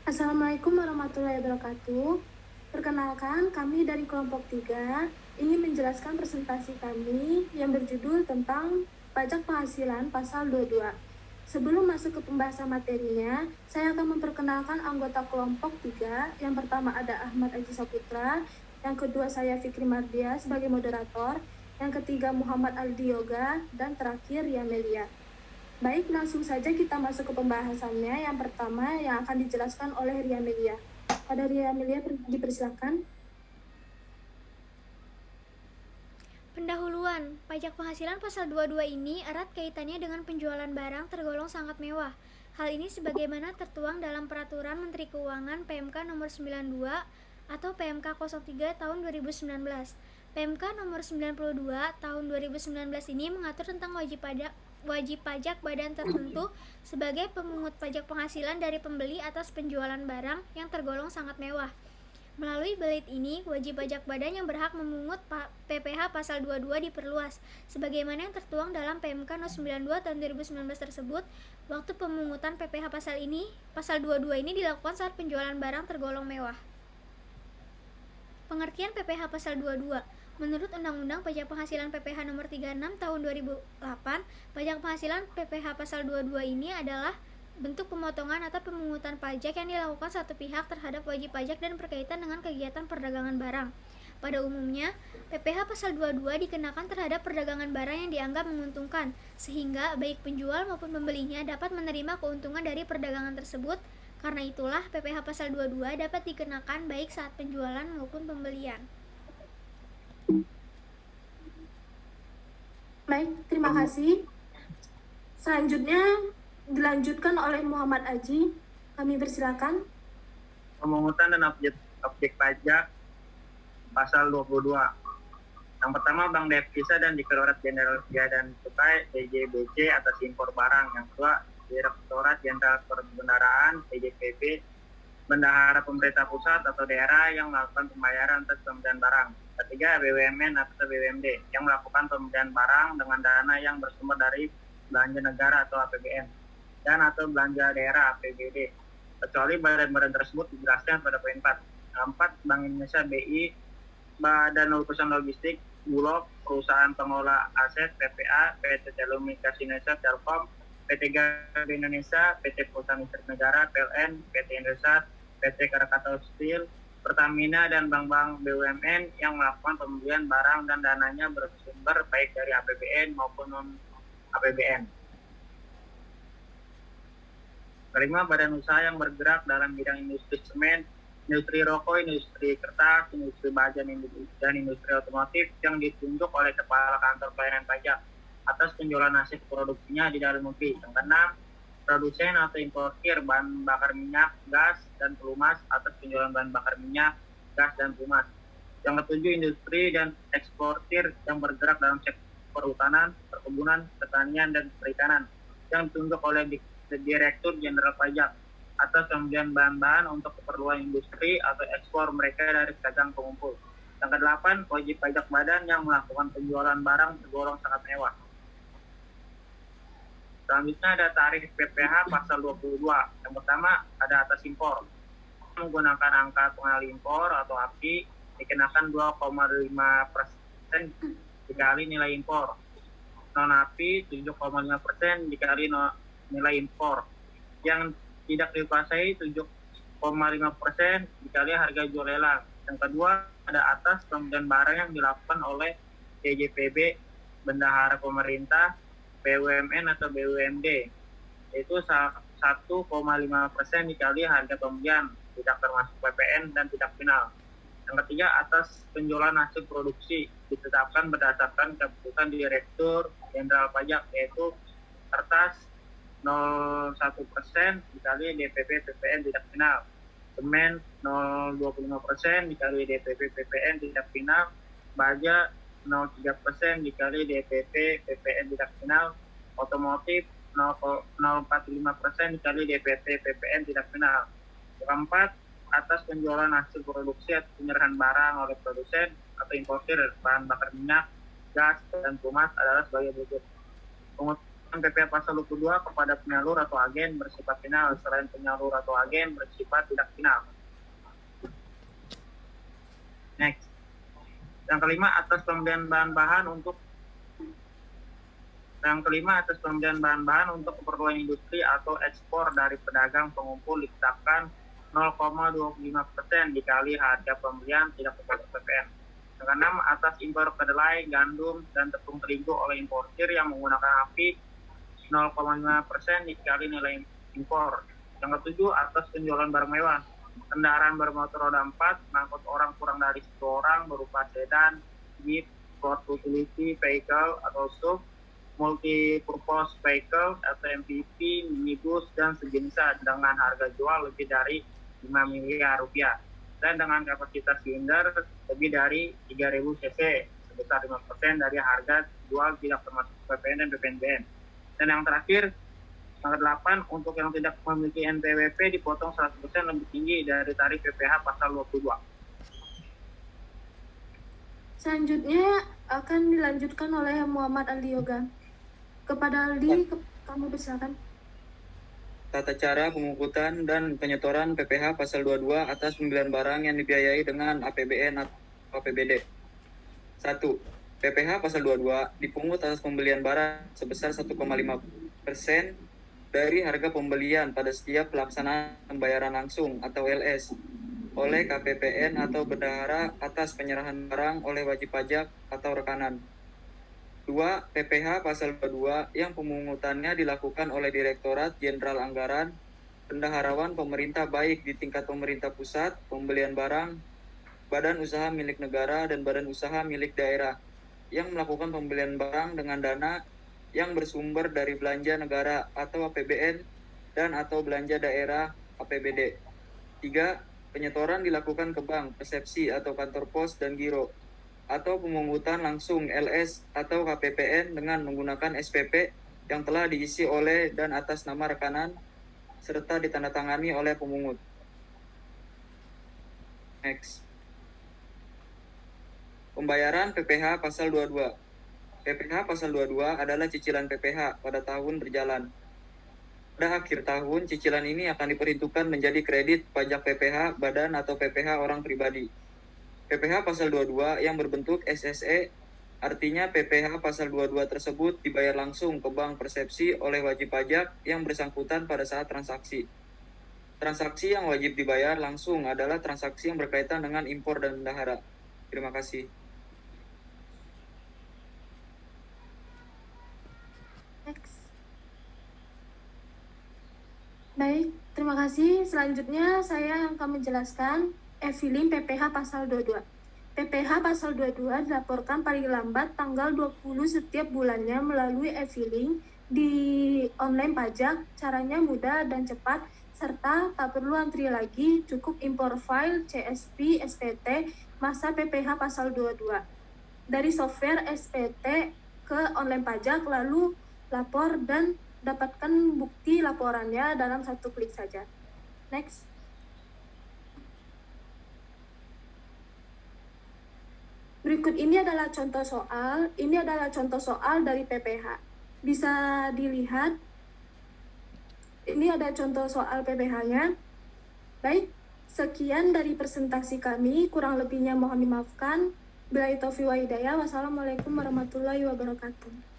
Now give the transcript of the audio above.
Assalamualaikum warahmatullahi wabarakatuh. Perkenalkan, kami dari kelompok 3 ingin menjelaskan presentasi kami yang berjudul tentang pajak penghasilan pasal 22. Sebelum masuk ke pembahasan materinya, saya akan memperkenalkan anggota kelompok 3. Yang pertama ada Ahmad Aji Saputra, yang kedua saya Fikri Mardia sebagai moderator, yang ketiga Muhammad Aldi Yoga, dan terakhir Yamelia. Baik, langsung saja kita masuk ke pembahasannya. Yang pertama yang akan dijelaskan oleh Ria Melia. Pada Ria Melia dipersilakan. Pendahuluan, pajak penghasilan pasal 22 ini erat kaitannya dengan penjualan barang tergolong sangat mewah. Hal ini sebagaimana tertuang dalam Peraturan Menteri Keuangan PMK nomor 92 atau PMK 03 tahun 2019. PMK nomor 92 tahun 2019 ini mengatur tentang wajib pajak badan tertentu sebagai pemungut pajak penghasilan dari pembeli atas penjualan barang yang tergolong sangat mewah. Melalui belit ini, wajib pajak badan yang berhak memungut PPh pasal 22 diperluas, sebagaimana yang tertuang dalam PMK No. 92 tahun 2019 tersebut. Waktu pemungutan PPh pasal 22 ini dilakukan saat penjualan barang tergolong mewah. Pengertian PPh pasal 22. Menurut Undang-Undang Pajak Penghasilan PPh nomor 36 tahun 2008, pajak penghasilan PPh pasal 22 ini adalah bentuk pemotongan atau pemungutan pajak yang dilakukan satu pihak terhadap wajib pajak dan berkaitan dengan kegiatan perdagangan barang. Pada umumnya, PPh pasal 22 dikenakan terhadap perdagangan barang yang dianggap menguntungkan, sehingga baik penjual maupun pembelinya dapat menerima keuntungan dari perdagangan tersebut. Karena itulah, PPh pasal 22 dapat dikenakan baik saat penjualan maupun pembelian. Baik, terima kasih. Selanjutnya dilanjutkan oleh Muhammad Aji. Kami persilakan. Pemungutan dan objek pajak pasal 22. Yang pertama, Bank Devisa dan Direktorat Jenderal Bea dan Cukai (DJBC) atas impor barang. Yang kedua, Direktorat Jenderal Perbendaharaan (DJPB), bendahara pemerintah pusat atau daerah yang melakukan pembayaran atas pembelian barang. Ketiga, BUMN atau BUMD yang melakukan pembelian barang dengan dana yang bersumber dari belanja negara atau APBN dan atau belanja daerah APBD, kecuali badan-badan tersebut dijelaskan pada poin 4. Keempat, Bank Indonesia BI, Badan Urusan Logistik, Bulog, Perusahaan Pengelola Aset, PPA, PT Telekomunikasi Indonesia, Telkom, PT Garuda Indonesia, PT Perusahaan Listrik Negara, PLN, PT Indosat, PT Krakatau Steel, Pertamina, dan bank-bank BUMN yang melakukan pembelian barang dan dananya bersumber baik dari APBN maupun non-APBN. Kelima, badan usaha yang bergerak dalam bidang industri semen, industri rokok, industri kertas, industri baja, dan industri otomotif yang ditunjuk oleh Kepala Kantor Pelayanan Pajak atas penjualan hasil produksinya di dalam negeri. Yang keenam, produsen atau importir bahan bakar minyak, gas, dan pelumas atas penjualan bahan bakar minyak, gas, dan pelumas. Yang ketujuh, industri dan eksportir yang bergerak dalam sektor perhutanan, perkebunan, pertanian, dan perikanan yang ditunjuk oleh Direktur Jenderal Pajak atas pembelian bahan-bahan untuk keperluan industri atau ekspor mereka dari pedagang pengumpul. Yang kedelapan, wajib pajak badan yang melakukan penjualan barang tergolong sangat mewah. Selanjutnya ada tarif PPh pasal 22. Yang pertama ada atas impor. Menggunakan angka pengenali impor atau API dikenakan 2,5% dikali nilai impor. Non API 7,5% dikali nilai impor. Yang tidak dikuasai 7,5% dikali harga jual lelang. Yang kedua ada atas pembelian barang yang dilakukan oleh DJPB, bendahara pemerintah, BUMN atau BUMD, yaitu 1,5% dikali harga pembelian, tidak termasuk PPN dan tidak final. Yang ketiga, atas penjualan hasil produksi ditetapkan berdasarkan keputusan Direktur Jenderal Pajak, yaitu kertas 0,1% dikali DPP PPN tidak final, semen 0,25% dikali DPP PPN tidak final, baja 0,3% dikali DPP PPN tidak final, otomotif 0,45% dikali DPP PPN tidak final. Keempat, atas penjualan hasil produksi atau penyerahan barang oleh produsen atau importir bahan bakar minyak, gas, dan pelumas adalah sebagai berikut. PPh pasal 22 kepada penyalur atau agen bersifat final, selain penyalur atau agen bersifat tidak final. Next. Yang kelima, atas pembelian bahan-bahan untuk keperluan industri atau ekspor dari pedagang pengumpul ditetapkan 0,25% dikali harga pembelian tidak termasuk PPN. Yang keenam, atas impor kedelai, gandum, dan tepung terigu oleh importir yang menggunakan API 0,5% dikali nilai impor. Yang ketujuh, atas penjualan barang mewah, kendaraan bermotor roda 4, mengangkut orang kurang dari 1 orang berupa sedan, jeep, sport utility vehicle atau SUV, multi-purpose vehicle atau MPV, minibus, dan sejenisnya dengan harga jual lebih dari 5 miliar rupiah dan dengan kapasitas silinder lebih dari 3.000 cc sebesar 5% dari harga jual tidak termasuk PPN dan PPNBM. Dan yang terakhir, yang ke-8, untuk yang tidak memiliki NPWP dipotong 100% lebih tinggi dari tarif PPh pasal 22. Selanjutnya akan dilanjutkan oleh Muhammad Aldi Yoga. Kepada Aldi, kamu persilakan. Tata cara pemungutan dan penyetoran PPh pasal 22 atas pembelian barang yang dibiayai dengan APBN atau APBD. 1. PPh pasal 22 dipungut atas pembelian barang sebesar 1,5% dari harga pembelian pada setiap pelaksanaan pembayaran langsung atau LS oleh KPPN atau bendahara atas penyerahan barang oleh wajib pajak atau rekanan. 2. PPh pasal 22 yang pemungutannya dilakukan oleh Direktorat Jenderal Anggaran, bendaharawan pemerintah baik di tingkat pemerintah pusat, pembelian barang, badan usaha milik negara, dan badan usaha milik daerah yang melakukan pembelian barang dengan dana yang bersumber dari belanja negara atau APBN dan atau belanja daerah APBD. 3. Penyetoran dilakukan ke bank, persepsi atau kantor pos dan giro, atau pemungutan langsung LS atau KPPN dengan menggunakan SPP yang telah diisi oleh dan atas nama rekanan serta ditandatangani oleh pemungut. Next. Pembayaran PPh pasal 22. PPh pasal 22 adalah cicilan PPh pada tahun berjalan. Pada akhir tahun, cicilan ini akan diperhitungkan menjadi kredit pajak PPh badan atau PPh orang pribadi. PPh pasal 22 yang berbentuk SSE, artinya PPh pasal 22 tersebut dibayar langsung ke bank persepsi oleh wajib pajak yang bersangkutan pada saat transaksi. Transaksi yang wajib dibayar langsung adalah transaksi yang berkaitan dengan impor dan bendahara. Terima kasih. Next. Baik, terima kasih. Selanjutnya saya akan menjelaskan e-filing PPh pasal 22. PPh pasal 22 dilaporkan paling lambat tanggal 20 setiap bulannya melalui e-filing di online pajak. Caranya mudah dan cepat, serta tak perlu antri lagi, cukup impor file CSV, SPT, masa PPh pasal 22 dari software SPT ke online pajak, lalu lapor dan dapatkan bukti laporannya dalam satu klik saja. Next. Berikut ini adalah contoh soal. Ini adalah contoh soal dari PPh. Bisa dilihat. Ini ada contoh soal PPh-nya. Baik, sekian dari presentasi kami. Kurang lebihnya mohon dimaafkan. Billahi taufiq wa hidayah. Wassalamualaikum warahmatullahi wabarakatuh.